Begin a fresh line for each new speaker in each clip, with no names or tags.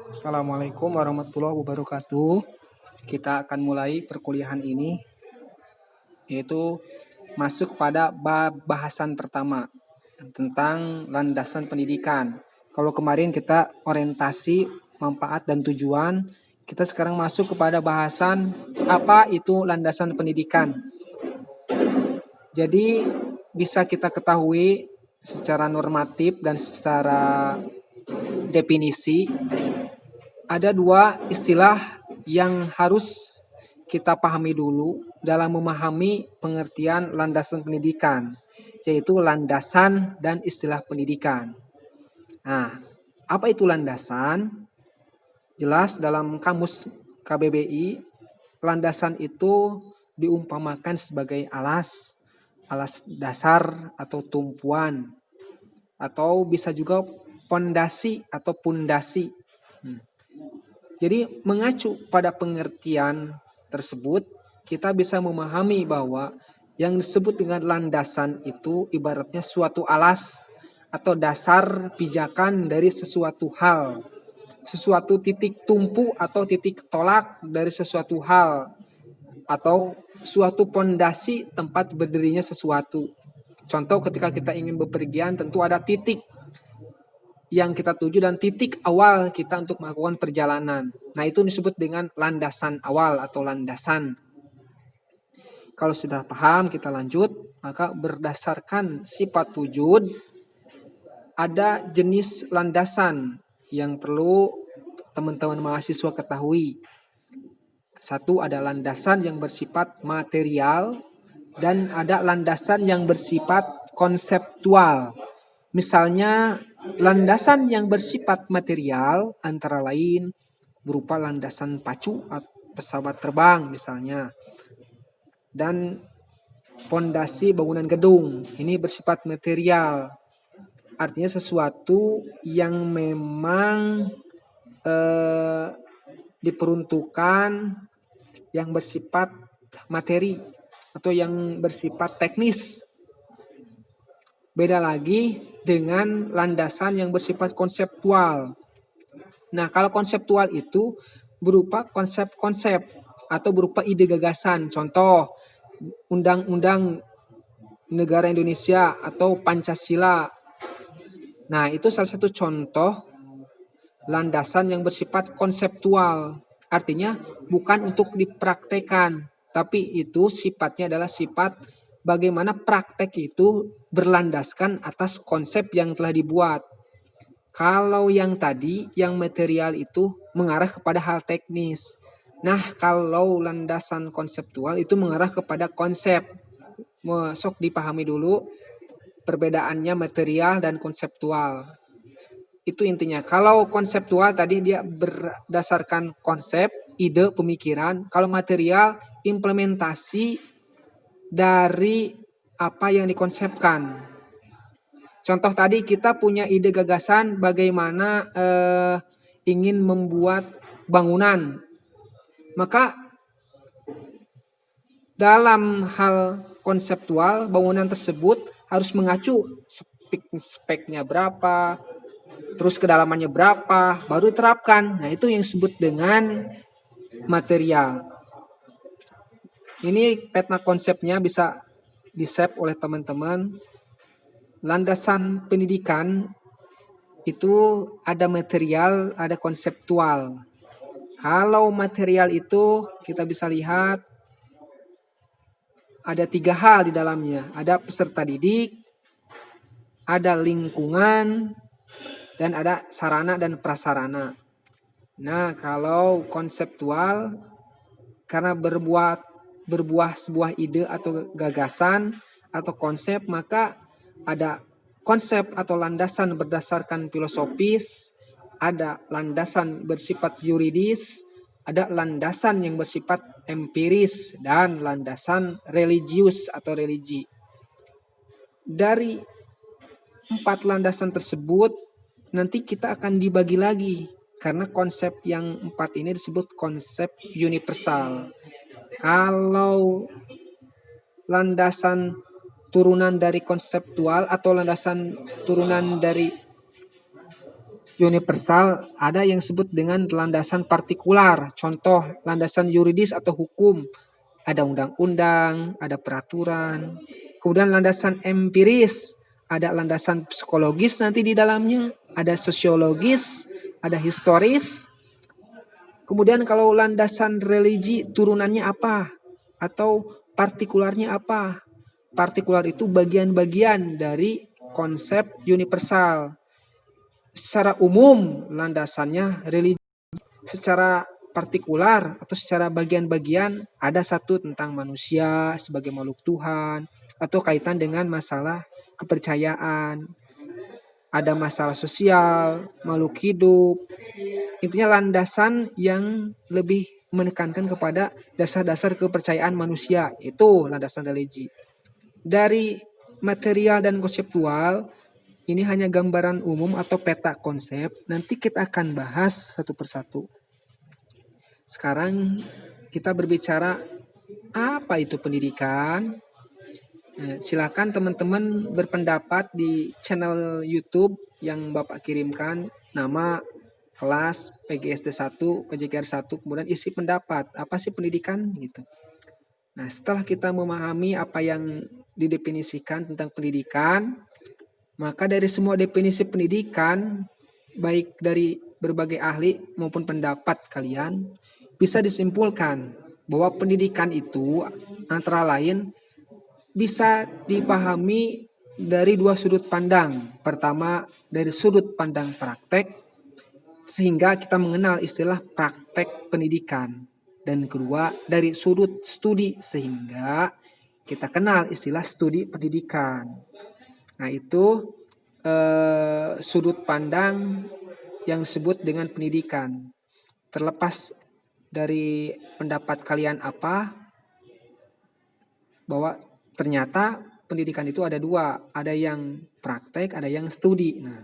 Assalamualaikum warahmatullahi wabarakatuh. Kita akan mulai perkuliahan ini, yaitu masuk pada bahasan pertama tentang landasan pendidikan. Kalau kemarin kita orientasi, manfaat, dan tujuan, kita sekarang masuk kepada bahasan apa itu landasan pendidikan. Jadi bisa kita ketahui secara normatif dan secara definisi, ada dua istilah yang harus kita pahami dulu dalam memahami pengertian landasan pendidikan, yaitu landasan dan istilah pendidikan. Nah, apa itu landasan? Jelas dalam kamus KBBI, landasan itu diumpamakan sebagai alas dasar atau tumpuan, atau bisa juga pondasi atau pundasi. Jadi mengacu pada pengertian tersebut, kita bisa memahami bahwa yang disebut dengan landasan itu ibaratnya suatu alas atau dasar pijakan dari sesuatu hal, sesuatu titik tumpu atau titik tolak dari sesuatu hal, atau suatu pondasi tempat berdirinya sesuatu. Contoh ketika kita ingin bepergian tentu ada titik yang kita tuju dan titik awal kita untuk melakukan perjalanan. Nah, itu disebut dengan landasan awal atau landasan. Kalau sudah paham, kita lanjut. Maka berdasarkan sifat wujud, ada jenis landasan yang perlu teman-teman mahasiswa ketahui. Satu, ada landasan yang bersifat material dan ada landasan yang bersifat konseptual. Misalnya, landasan yang bersifat material antara lain berupa landasan pacu pesawat terbang misalnya, dan pondasi bangunan gedung. Ini bersifat material, artinya sesuatu yang memang diperuntukkan yang bersifat materi atau yang bersifat teknis. Beda lagi dengan landasan yang bersifat konseptual. Nah, kalau konseptual itu berupa konsep-konsep atau berupa ide gagasan. Contoh, Undang-Undang Negara Indonesia atau Pancasila. Nah, itu salah satu contoh landasan yang bersifat konseptual. Artinya bukan untuk dipraktekan, tapi itu sifatnya adalah sifat bagaimana praktek itu berlandaskan atas konsep yang telah dibuat. Kalau yang tadi, yang material itu mengarah kepada hal teknis. Nah, kalau landasan konseptual itu mengarah kepada konsep. Sok dipahami dulu perbedaannya material dan konseptual. Itu intinya. Kalau konseptual tadi dia berdasarkan konsep, ide, pemikiran. Kalau material, implementasi dari apa yang dikonsepkan. Contoh tadi kita punya ide gagasan bagaimana ingin membuat bangunan. Maka dalam hal konseptual bangunan tersebut harus mengacu speknya berapa, terus kedalamannya berapa, baru diterapkan. Nah, itu yang disebut dengan material. Ini peta konsepnya bisa di-save oleh teman-teman. Landasan pendidikan itu ada material, ada konseptual. Kalau material itu kita bisa lihat ada 3 hal di dalamnya. Ada peserta didik, ada lingkungan, dan ada sarana dan prasarana. Nah, kalau konseptual karena berbuah sebuah ide atau gagasan atau konsep, maka ada konsep atau landasan berdasarkan filosofis, ada landasan bersifat yuridis, ada landasan yang bersifat empiris, dan landasan religius atau religi. Dari 4 landasan tersebut nanti kita akan dibagi lagi, karena konsep yang 4 ini disebut konsep universal. Kalau landasan turunan dari konseptual atau landasan turunan dari universal, ada yang disebut dengan landasan partikular. Contoh, landasan yuridis atau hukum. Ada undang-undang, ada peraturan. Kemudian landasan empiris, ada landasan psikologis nanti di dalamnya, ada sosiologis, ada historis. Kemudian kalau landasan religi turunannya apa? Atau partikularnya apa? Partikular itu bagian-bagian dari konsep universal. Secara umum landasannya religi, secara partikular atau secara bagian-bagian ada satu tentang manusia sebagai makhluk Tuhan atau kaitan dengan masalah kepercayaan, ada masalah sosial, makhluk hidup. Intinya landasan yang lebih menekankan kepada dasar-dasar kepercayaan manusia, itu landasan religi. Dari material dan konseptual, ini hanya gambaran umum atau peta konsep. Nanti kita akan bahas satu persatu. Sekarang kita berbicara apa itu pendidikan. Silakan teman-teman berpendapat di channel YouTube yang Bapak kirimkan, nama, kelas, PGSD 1, PJKR 1, kemudian isi pendapat. Apa sih pendidikan? Gitu. Nah, setelah kita memahami apa yang didefinisikan tentang pendidikan, maka dari semua definisi pendidikan, baik dari berbagai ahli maupun pendapat kalian, bisa disimpulkan bahwa pendidikan itu antara lain bisa dipahami dari dua sudut pandang. Pertama, dari sudut pandang praktek, sehingga kita mengenal istilah praktek pendidikan. Dan kedua, dari sudut studi, sehingga kita kenal istilah studi pendidikan. Nah, itu sudut pandang yang disebut dengan pendidikan. Terlepas dari pendapat kalian apa, bahwa ternyata pendidikan itu ada dua, ada yang praktek, ada yang studi. Nah,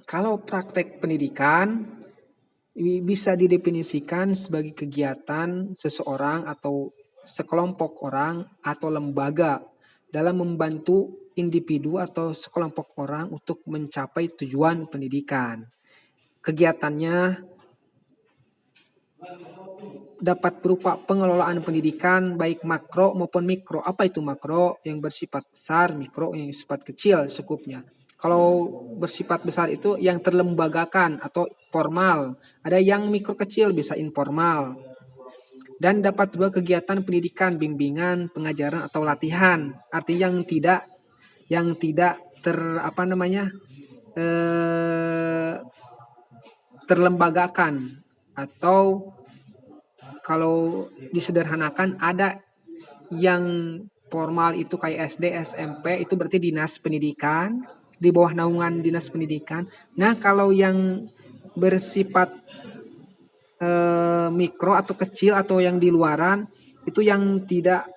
kalau praktek pendidikan bisa didefinisikan sebagai kegiatan seseorang atau sekelompok orang atau lembaga dalam membantu individu atau sekelompok orang untuk mencapai tujuan pendidikan. Kegiatannya dapat berupa pengelolaan pendidikan baik makro maupun mikro. Apa itu makro? Yang bersifat besar, mikro yang bersifat kecil sekupnya. Kalau bersifat besar itu yang terlembagakan atau formal. Ada yang mikro kecil, bisa informal. Dan dapat juga kegiatan pendidikan, bimbingan, pengajaran atau latihan. Artinya yang tidak terlembagakan, atau kalau disederhanakan ada yang formal itu kayak SD, SMP, itu berarti dinas pendidikan, di bawah naungan dinas pendidikan. Nah, kalau yang bersifat mikro atau kecil atau yang di luaran, itu yang tidak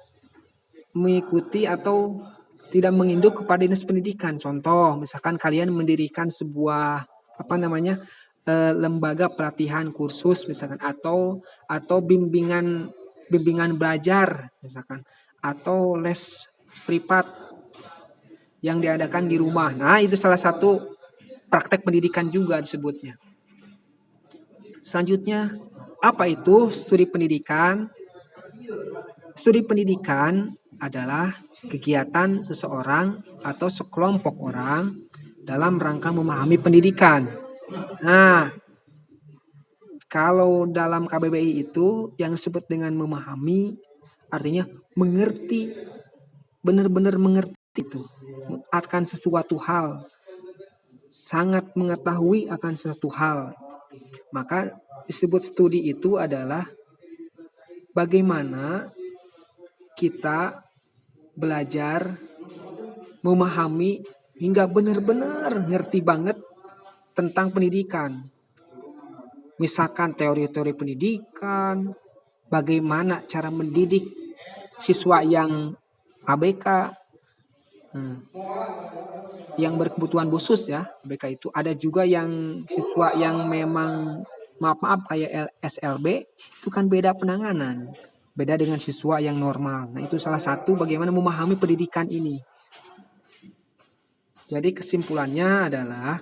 mengikuti atau tidak menginduk kepada dinas pendidikan. Contoh, misalkan kalian mendirikan sebuah lembaga pelatihan kursus misalkan, atau bimbingan belajar misalkan, atau les privat yang diadakan di rumah. Nah, itu salah satu praktek pendidikan juga disebutnya. Selanjutnya, apa itu studi pendidikan? Studi pendidikan adalah kegiatan seseorang atau sekelompok orang dalam rangka memahami pendidikan. Nah, kalau dalam KBBI itu yang disebut dengan memahami artinya mengerti, benar-benar mengerti itu akan sesuatu hal, sangat mengetahui akan sesuatu hal. Maka disebut studi itu adalah bagaimana kita belajar memahami hingga benar-benar ngerti banget tentang pendidikan. Misalkan teori-teori pendidikan, bagaimana cara mendidik siswa yang ABK, yang berkebutuhan khusus ya, ABK itu. Ada juga yang siswa yang memang maaf kayak SLB, itu kan beda penanganan. Beda dengan siswa yang normal. Nah, itu salah satu bagaimana memahami pendidikan ini. Jadi kesimpulannya adalah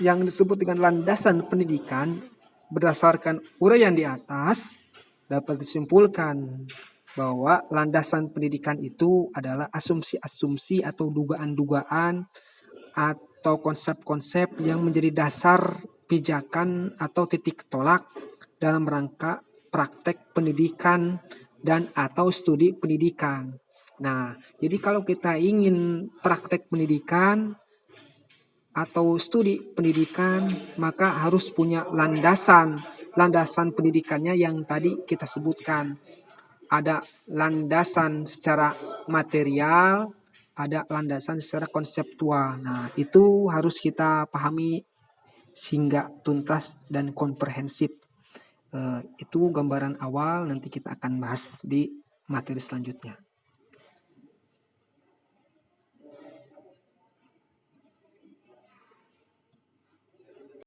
yang disebut dengan landasan pendidikan, berdasarkan uraian di atas, dapat disimpulkan bahwa landasan pendidikan itu adalah asumsi-asumsi atau dugaan-dugaan atau konsep-konsep yang menjadi dasar pijakan atau titik tolak dalam rangka praktek pendidikan dan atau studi pendidikan. Nah, jadi kalau kita ingin praktek pendidikan atau studi pendidikan, maka harus punya landasan. Landasan pendidikannya yang tadi kita sebutkan. Ada landasan secara material, ada landasan secara konseptual. Nah, itu harus kita pahami sehingga tuntas dan komprehensif. Itu gambaran awal, nanti kita akan bahas di materi selanjutnya.